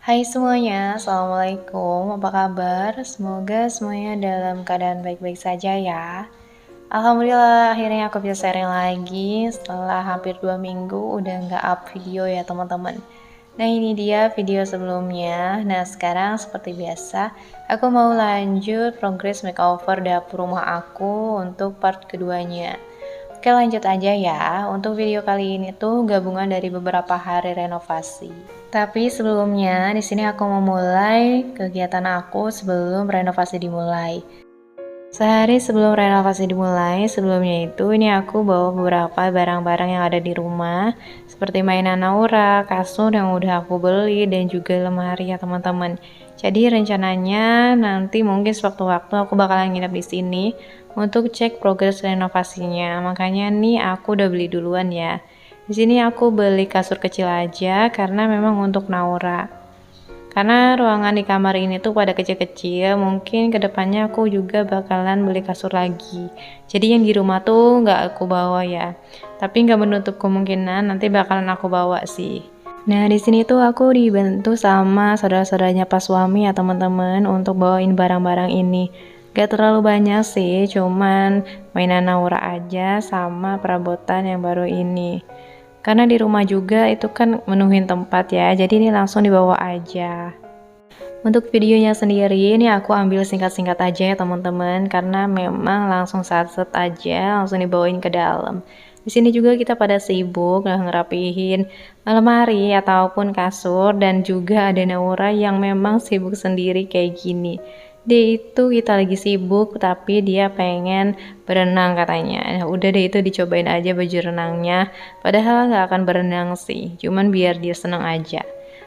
Hai semuanya, Assalamualaikum, apa kabar? Semoga semuanya dalam keadaan baik-baik saja ya. Alhamdulillah akhirnya aku bisa sharing lagi setelah hampir 2 minggu udah nggak up video ya teman-teman. Nah ini dia video sebelumnya. Nah sekarang seperti biasa aku mau lanjut progres makeover dapur rumah aku untuk part keduanya. Oke lanjut aja ya. Untuk video kali ini tuh gabungan dari beberapa hari renovasi. Tapi sebelumnya di sini aku mau mulai kegiatan aku sebelum renovasi dimulai. Sehari sebelum renovasi dimulai, sebelumnya itu ini aku bawa beberapa barang-barang yang ada di rumah, seperti mainan Naura, kasur yang udah aku beli, dan juga lemari ya teman-teman. Jadi rencananya nanti mungkin sewaktu-waktu aku bakalan nginep di sini untuk cek progres renovasinya. Makanya nih aku udah beli duluan ya. Di sini aku beli kasur kecil aja karena memang untuk Naura. Karena ruangan di kamar ini tuh pada kecil-kecil, mungkin kedepannya aku juga bakalan beli kasur lagi. Jadi yang di rumah tuh nggak aku bawa ya. Tapi nggak menutup kemungkinan nanti bakalan aku bawa sih. Nah di sini tuh aku dibantu sama saudara-saudaranya pas suami ya teman-teman untuk bawain barang-barang ini. Gak terlalu banyak sih, cuman mainan Naura aja sama perabotan yang baru ini. Karena di rumah juga itu kan menuhin tempat ya, jadi ini langsung dibawa aja. Untuk videonya sendiri ini aku ambil singkat-singkat aja ya teman-teman, karena memang langsung satset aja, langsung dibawain ke dalam. Di sini juga kita pada sibuk ngerapihin lemari ataupun kasur, dan juga ada Naura yang memang sibuk sendiri kayak gini. Dia itu kita lagi sibuk tapi dia pengen berenang katanya. Nah, udah deh itu dicobain aja baju renangnya. Padahal nggak akan berenang sih, cuman biar dia seneng aja.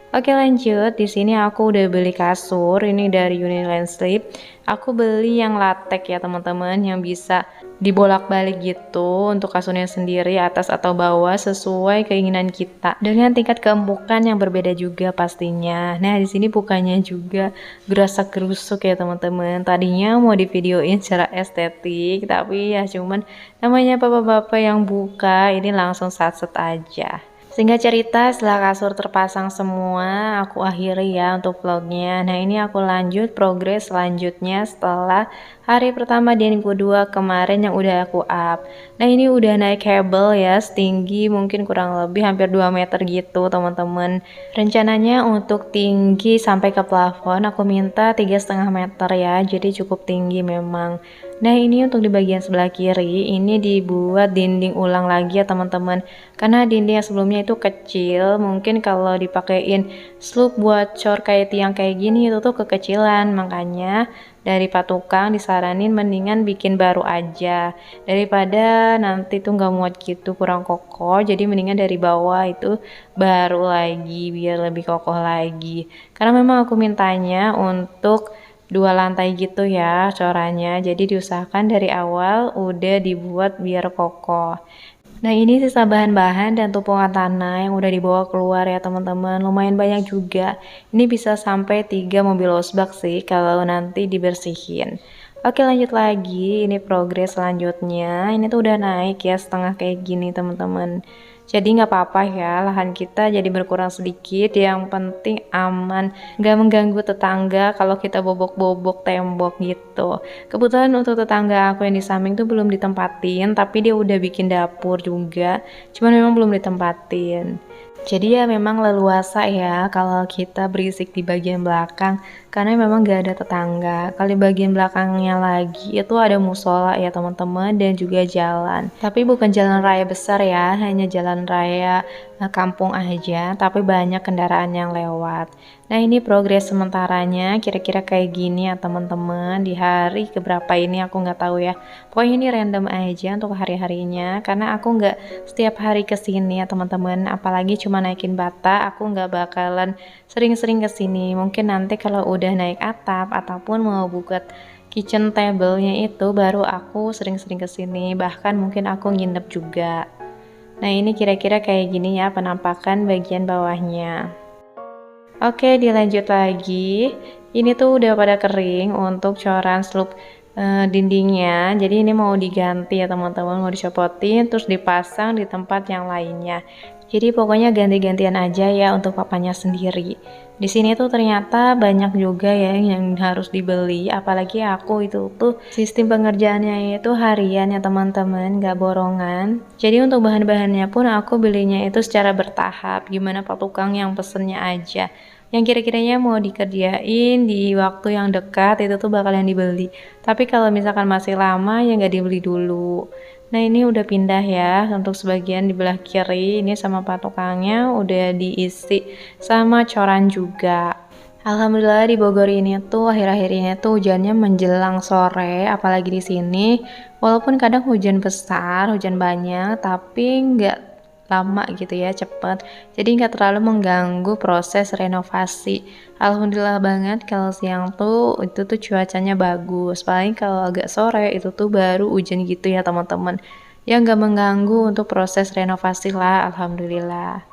Oke lanjut, di sini aku udah beli kasur, ini dari Uniland Sleep. Aku beli yang latex ya teman-teman, yang bisa dibolak-balik gitu untuk kasurnya sendiri atas atau bawah sesuai keinginan kita. Dengan tingkat keempukan yang berbeda juga pastinya. Nah di sini bukannya juga gerasak-gerusuk ya teman-teman. Tadinya mau di videoin secara estetik, tapi ya cuman namanya bapak-bapak yang buka, ini langsung satset aja. Singkat cerita, setelah kasur terpasang semua, aku akhiri ya untuk vlognya. Nah ini aku lanjut progres selanjutnya setelah hari pertama dan kedua kemarin yang udah aku up. Nah ini udah naik kabel ya, setinggi mungkin kurang lebih hampir 2 meter gitu teman-teman. Rencananya untuk tinggi sampai ke plafon aku minta 3,5 meter ya, jadi cukup tinggi memang. Nah ini untuk di bagian sebelah kiri ini dibuat dinding ulang lagi ya teman-teman, karena dinding yang sebelumnya itu kecil, mungkin kalau dipakein slope buat cor kayak tiang kayak gini itu tuh kekecilan, makanya dari Pak Tukang disaranin mendingan bikin baru aja daripada nanti tuh nggak muat gitu kurang kokoh, jadi mendingan dari bawah itu baru lagi biar lebih kokoh lagi, karena memang aku mintanya untuk 2 lantai gitu ya corannya, jadi diusahakan dari awal udah dibuat biar kokoh. Nah ini sisa bahan-bahan dan tumpukan tanah yang udah dibawa keluar ya teman-teman, lumayan banyak juga. Ini bisa sampai 3 mobil losbak sih kalau nanti dibersihin. Oke lanjut lagi, ini progres selanjutnya. Ini tuh udah naik ya setengah kayak gini teman-teman. Jadi nggak apa-apa ya, lahan kita jadi berkurang sedikit, yang penting aman, nggak mengganggu tetangga kalau kita bobok-bobok tembok gitu. Kebetulan untuk tetangga aku yang di samping tuh belum ditempatin, tapi dia udah bikin dapur juga, cuman memang belum ditempatin. Jadi ya memang leluasa ya kalau kita berisik di bagian belakang, karena memang gak ada tetangga. Kalau di bagian belakangnya lagi itu ada musola ya teman-teman, dan juga jalan. Tapi bukan jalan raya besar ya, hanya jalan raya kampung aja, tapi banyak kendaraan yang lewat. Nah ini progres sementaranya kira-kira kayak gini ya teman-teman. Di hari keberapa ini aku nggak tahu ya. Pokoknya ini random aja untuk hari-harinya, karena aku nggak setiap hari kesini ya teman-teman. Apalagi cuma naikin bata, aku nggak bakalan sering-sering kesini. Mungkin nanti kalau udah naik atap ataupun mau buka kitchen table-nya itu baru aku sering-sering kesini. Bahkan mungkin aku nginep juga. Nah ini kira-kira kayak gini ya penampakan bagian bawahnya. Oke dilanjut lagi, ini tuh udah pada kering untuk coran slope dindingnya, jadi ini mau diganti ya teman-teman, mau dicopotin terus dipasang di tempat yang lainnya. Jadi pokoknya ganti-gantian aja ya untuk papanya sendiri. Di sini tuh ternyata banyak juga ya yang harus dibeli, apalagi aku itu tuh sistem pengerjaannya itu harian ya teman-teman, nggak borongan. Jadi untuk bahan-bahannya pun aku belinya itu secara bertahap, gimana pak tukang yang pesennya aja. Yang kira-kiranya mau dikerjain di waktu yang dekat itu tuh bakalan dibeli. Tapi kalau misalkan masih lama ya nggak dibeli dulu. Nah ini udah pindah ya untuk sebagian di belah kiri ini sama patukangnya udah diisi sama coran juga. Alhamdulillah di Bogor ini tuh akhir-akhir ini tuh hujannya menjelang sore apalagi di sini walaupun kadang hujan besar, hujan banyak tapi nggak lama gitu ya, cepet. Jadi nggak terlalu mengganggu proses renovasi. Alhamdulillah banget kalau siang tuh itu tuh cuacanya bagus. Paling kalau agak sore itu tuh baru hujan gitu ya teman-teman. Ya nggak mengganggu untuk proses renovasi lah, alhamdulillah.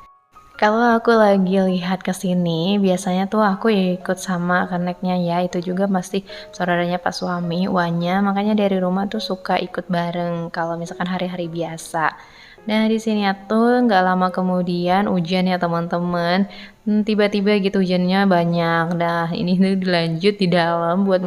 Kalau aku lagi lihat ke sini, biasanya tuh aku ikut sama keneknya ya, itu juga masih saudaranya Pak suami, uanya, makanya dari rumah tuh suka ikut bareng kalau misalkan hari-hari biasa. Nah di sini tuh nggak lama kemudian hujan ya teman-teman, tiba-tiba gitu hujannya banyak. Nah ini tuh dilanjut di dalam buat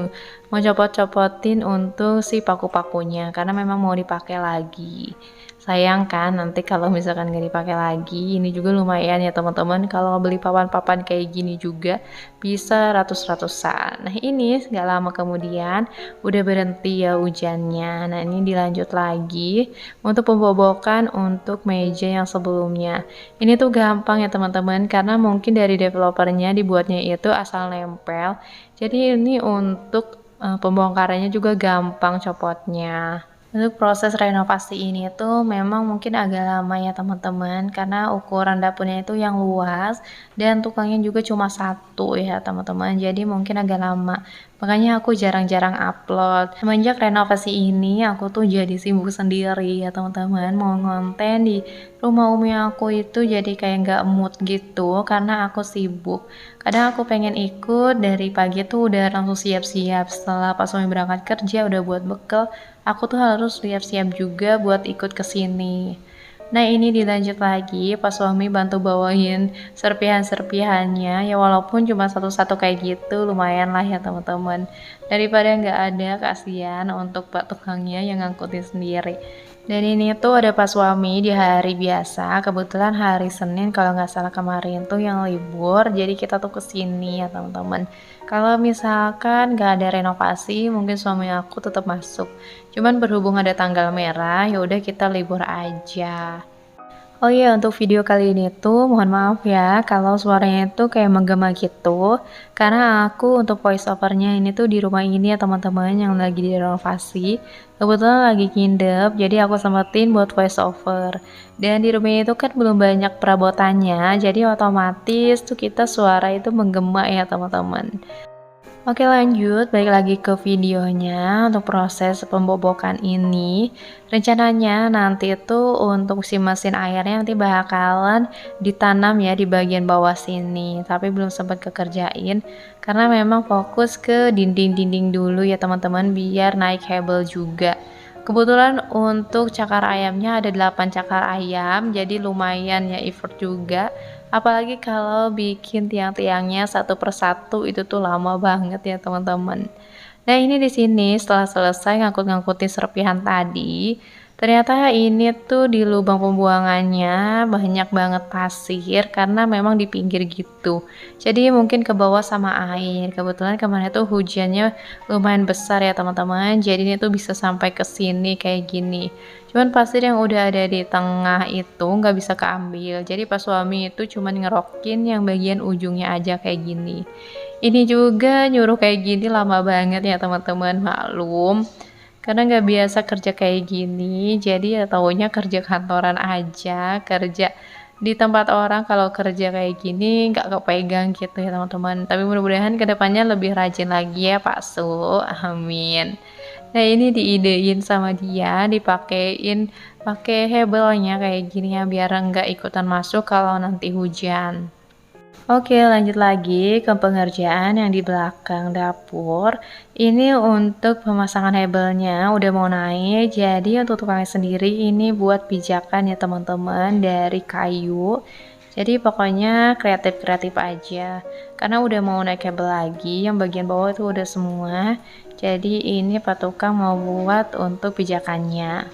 mau copot-copotin untuk si paku-pakunya, karena memang mau dipakai lagi. Sayang kan nanti kalau misalkan nggak dipakai lagi, ini juga lumayan ya teman-teman kalau beli papan-papan kayak gini juga bisa ratus-ratusan. Nah ini nggak lama kemudian udah berhenti ya hujannya. Nah ini dilanjut lagi untuk pembobokan untuk meja yang sebelumnya. Ini tuh gampang ya teman-teman karena mungkin dari developernya dibuatnya itu asal nempel. Jadi ini untuk pembongkarannya juga gampang copotnya. Untuk proses renovasi ini tuh memang mungkin agak lama ya teman-teman karena ukuran dapurnya itu yang luas dan tukangnya juga cuma satu ya teman-teman, jadi mungkin agak lama. Makanya aku jarang-jarang upload. Semenjak renovasi ini aku tuh jadi sibuk sendiri ya teman-teman, mau ngonten di rumah umi aku itu jadi kayak nggak mood gitu karena aku sibuk. Kadang aku pengen ikut dari pagi tuh udah langsung siap-siap, setelah pas suami berangkat kerja udah buat bekal, aku tuh harus siap-siap juga buat ikut ke sini. Nah ini dilanjut lagi pas suami bantu bawain serpihan-serpihannya ya walaupun cuma satu-satu kayak gitu lumayan lah ya teman-teman. Daripada nggak ada kasihan untuk pak tukangnya yang ngangkutin sendiri. Dan ini tuh ada pas suami di hari biasa, kebetulan hari Senin kalau nggak salah kemarin tuh yang libur, jadi kita tuh kesini ya teman-teman. Kalau misalkan nggak ada renovasi, mungkin suami aku tetap masuk. Cuman berhubung ada tanggal merah, ya udah kita libur aja. Oh iya, untuk video kali ini tuh mohon maaf ya kalau suaranya itu kayak menggema gitu. Karena aku untuk voice overnya ini tuh di rumah ini ya teman-teman yang lagi direnovasi. Kebetulan lagi ngindep, jadi aku sempetin buat voice over. Dan di rumah itu kan belum banyak perabotannya, jadi otomatis tuh kita suara itu menggema ya teman-teman. Oke lanjut, balik lagi ke videonya untuk proses pembobokan ini. Rencananya nanti itu untuk si mesin airnya nanti bakalan ditanam ya di bagian bawah sini. Tapi belum sempat kekerjain karena memang fokus ke dinding-dinding dulu ya teman-teman biar naik hebel juga. Kebetulan untuk cakar ayamnya ada 8 cakar ayam, jadi lumayan ya effort juga. Apalagi kalau bikin tiang-tiangnya satu persatu itu tuh lama banget ya teman-teman. Nah ini di sini setelah selesai ngangkut-ngangkutin serpihan tadi, ternyata ini tuh di lubang pembuangannya banyak banget pasir karena memang di pinggir gitu. Jadi mungkin ke bawah sama air. Kebetulan kemarin tuh hujannya lumayan besar ya teman-teman. Jadi ini tuh bisa sampai ke sini kayak gini. Cuman pasir yang udah ada di tengah itu nggak bisa keambil. Jadi pas suami itu cuman ngerokin yang bagian ujungnya aja kayak gini. Ini juga nyuruh kayak gini lama banget ya teman-teman, maklum. Karena nggak biasa kerja kayak gini, jadi ya taunya kerja kantoran aja, kerja di tempat orang kalau kerja kayak gini nggak kepegang gitu ya teman-teman. Tapi mudah-mudahan kedepannya lebih rajin lagi ya Pak Su, amin. Nah ini diidein sama dia, dipakein pakai hebelnya kayak gini ya biar nggak ikutan masuk kalau nanti hujan. Oke, lanjut lagi ke pengerjaan yang di belakang dapur. Ini untuk pemasangan hebelnya udah mau naik. Jadi untuk tukangnya sendiri ini buat pijakan ya teman-teman dari kayu. Jadi pokoknya kreatif-kreatif aja. Karena udah mau naik kabel lagi, yang bagian bawah itu udah semua. Jadi ini Pak Tukang mau buat untuk pijakannya.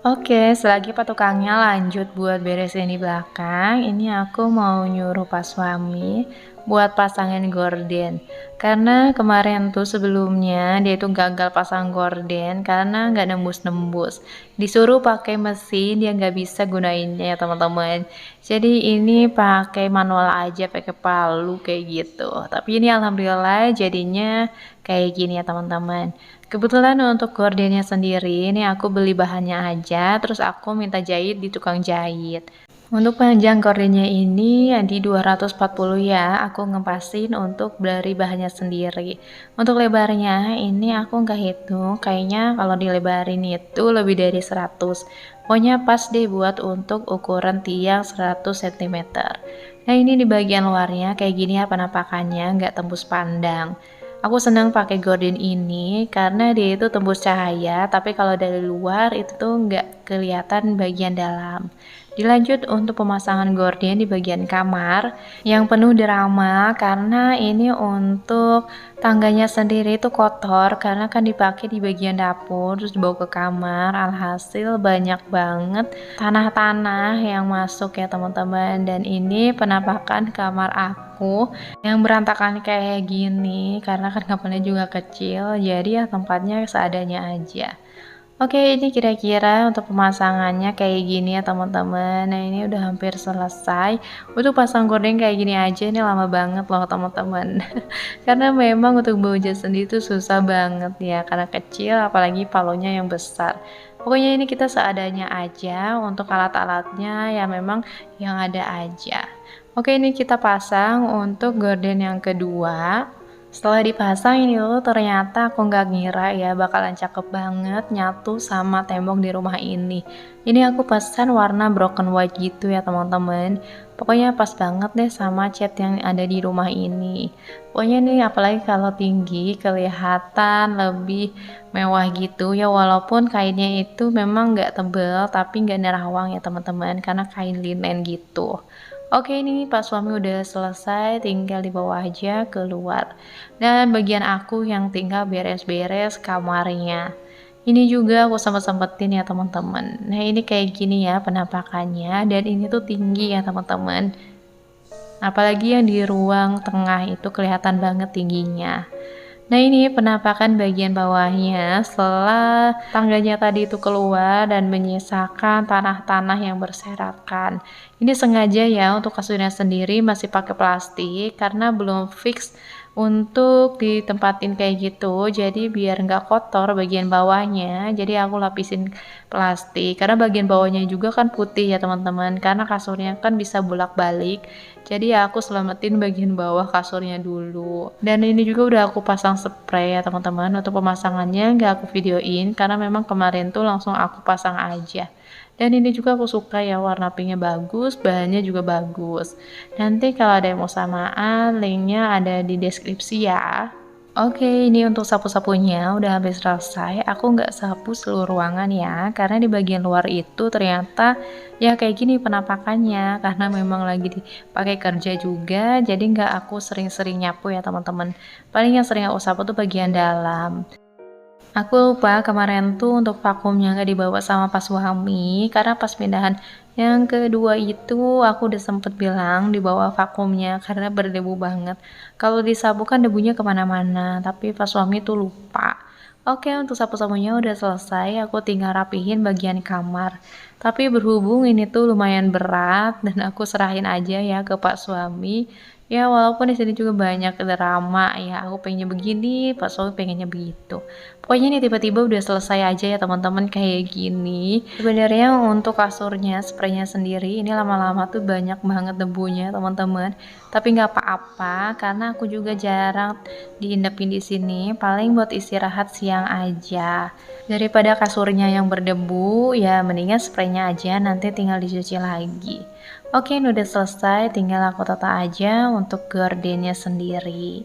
Oke, selagi Pak Tukangnya lanjut buat beresin di belakang, ini aku mau nyuruh Pak Suami buat pasangin gorden. Karena kemarin tuh sebelumnya dia itu gagal pasang gorden karena nggak nembus-nembus. Disuruh pakai mesin, dia nggak bisa gunainnya ya teman-teman. Jadi ini pakai manual aja, pakai palu kayak gitu. Tapi ini alhamdulillah jadinya kayak gini ya teman-teman. Kebetulan untuk gordennya sendiri, ini aku beli bahannya aja, terus aku minta jahit di tukang jahit. Untuk panjang gordennya ini di 240 ya, aku ngepasin untuk dari bahannya sendiri. Untuk lebarnya ini aku nggak hitung, kayaknya kalau dilebarin itu lebih dari 100. Pokoknya pas deh buat untuk ukuran tiang 100 cm. Nah ini di bagian luarnya kayak gini ya penampakannya, nggak tembus pandang. Aku senang pakai gorden ini karena dia itu tembus cahaya, tapi kalau dari luar itu tuh nggak kelihatan bagian dalam. Dilanjut untuk pemasangan gorden di bagian kamar yang penuh drama karena ini untuk tangganya sendiri itu kotor karena kan dipakai di bagian dapur terus dibawa ke kamar. Alhasil banyak banget tanah-tanah yang masuk ya teman-teman, dan ini penampakan kamar aku yang berantakan kayak gini karena kan kamarnya juga kecil, jadi ya tempatnya seadanya aja. Oke, ini kira-kira untuk pemasangannya kayak gini ya teman-teman. Nah ini udah hampir selesai. Untuk pasang gorden kayak gini aja ini lama banget loh teman-teman. Karena memang untuk bawa jas sendiri itu susah banget ya, karena kecil apalagi palonya yang besar. Pokoknya ini kita seadanya aja untuk alat-alatnya ya, memang yang ada aja. Oke, ini kita pasang untuk gorden yang kedua. Setelah dipasang ini tuh ternyata aku nggak ngira ya bakalan cakep banget nyatu sama tembok di rumah ini. Ini aku pesan warna broken white gitu ya teman-teman. Pokoknya pas banget deh sama cat yang ada di rumah ini. Pokoknya nih apalagi kalau tinggi kelihatan lebih mewah gitu ya, walaupun kainnya itu memang nggak tebel tapi nggak nerawang ya teman-teman karena kain linen gitu. Oke, ini Pak Suami udah selesai, tinggal dibawa aja keluar. Dan bagian aku yang tinggal beres-beres kamarnya. Ini juga aku sempet-sempetin ya teman-teman. Nah ini kayak gini ya penampakannya, dan ini tuh tinggi ya teman-teman. Apalagi yang di ruang tengah itu kelihatan banget tingginya. Nah ini penampakan bagian bawahnya setelah tangganya tadi itu keluar dan menyisakan tanah-tanah yang berserakan. Ini sengaja ya untuk kasurnya sendiri masih pakai plastik karena belum fix untuk ditempatin kayak gitu, jadi biar nggak kotor bagian bawahnya, jadi aku lapisin plastik karena bagian bawahnya juga kan putih ya teman-teman, karena kasurnya kan bisa bolak-balik, jadi ya aku selamatin bagian bawah kasurnya dulu. Dan ini juga udah aku pasang spray ya teman-teman. Untuk pemasangannya nggak aku videoin karena memang kemarin tuh langsung aku pasang aja. Dan ini juga aku suka ya, warna pinknya bagus, bahannya juga bagus. Nanti kalau ada yang mau samaan, linknya ada di deskripsi ya. Oke, ini untuk sapu-sapunya udah habis selesai. Aku nggak sapu seluruh ruangan ya, karena di bagian luar itu ternyata ya kayak gini penampakannya, karena memang lagi dipakai kerja juga, jadi nggak aku sering-sering nyapu ya teman-teman. Paling yang sering aku sapu tuh bagian dalam. Aku lupa kemarin tuh untuk vakumnya nggak dibawa sama pas Suami, karena pas pindahan yang kedua itu aku udah sempet bilang dibawa vakumnya karena berdebu banget. Kalau disapu kan debunya kemana-mana, tapi pas Suami tuh lupa. Oke, untuk sapu-sapunya udah selesai, aku tinggal rapihin bagian kamar. Tapi berhubung ini tuh lumayan berat dan aku serahin aja ya ke Pak Suami. Ya walaupun di sini juga banyak drama ya, aku pengennya begini, Pak Suami pengennya begitu. Pokoknya ini tiba-tiba udah selesai aja ya teman-teman kayak gini. Sebenarnya untuk kasurnya, spraynya sendiri ini lama-lama tuh banyak banget debunya teman-teman. Tapi nggak apa-apa karena aku juga jarang diendapin di sini. Paling buat istirahat siang aja. Daripada kasurnya yang berdebu, ya mendingan spraynya aja nanti tinggal dicuci lagi. Oke, ini udah selesai, tinggal aku tata aja untuk gordennya sendiri.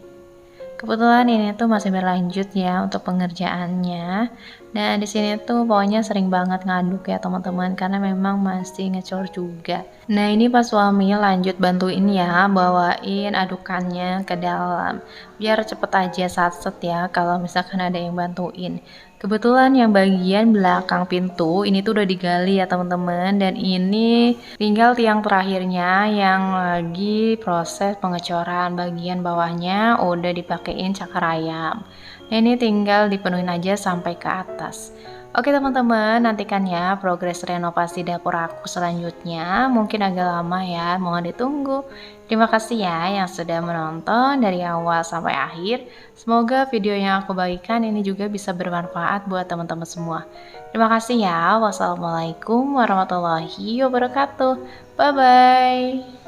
Kebetulan ini tuh masih berlanjut ya untuk pengerjaannya. Nah, di sini tuh pokoknya sering banget ngaduk ya teman-teman, karena memang masih ngecor juga. Nah, ini pas suami lanjut bantuin ya, bawain adukannya ke dalam. Biar cepet aja satset ya, kalau misalkan ada yang bantuin. Kebetulan yang bagian belakang pintu ini tuh udah digali ya teman-teman, dan ini tinggal tiang terakhirnya yang lagi proses pengecoran. Bagian bawahnya udah dipakein cakar ayam. Nah, ini tinggal dipenuhin aja sampai ke atas. Oke teman-teman, nantikan ya progres renovasi dapur aku selanjutnya. Mungkin agak lama ya, mohon ditunggu. Terima kasih ya yang sudah menonton dari awal sampai akhir. Semoga video yang aku bagikan ini juga bisa bermanfaat buat teman-teman semua. Terima kasih ya. Wassalamualaikum warahmatullahi wabarakatuh. Bye-bye.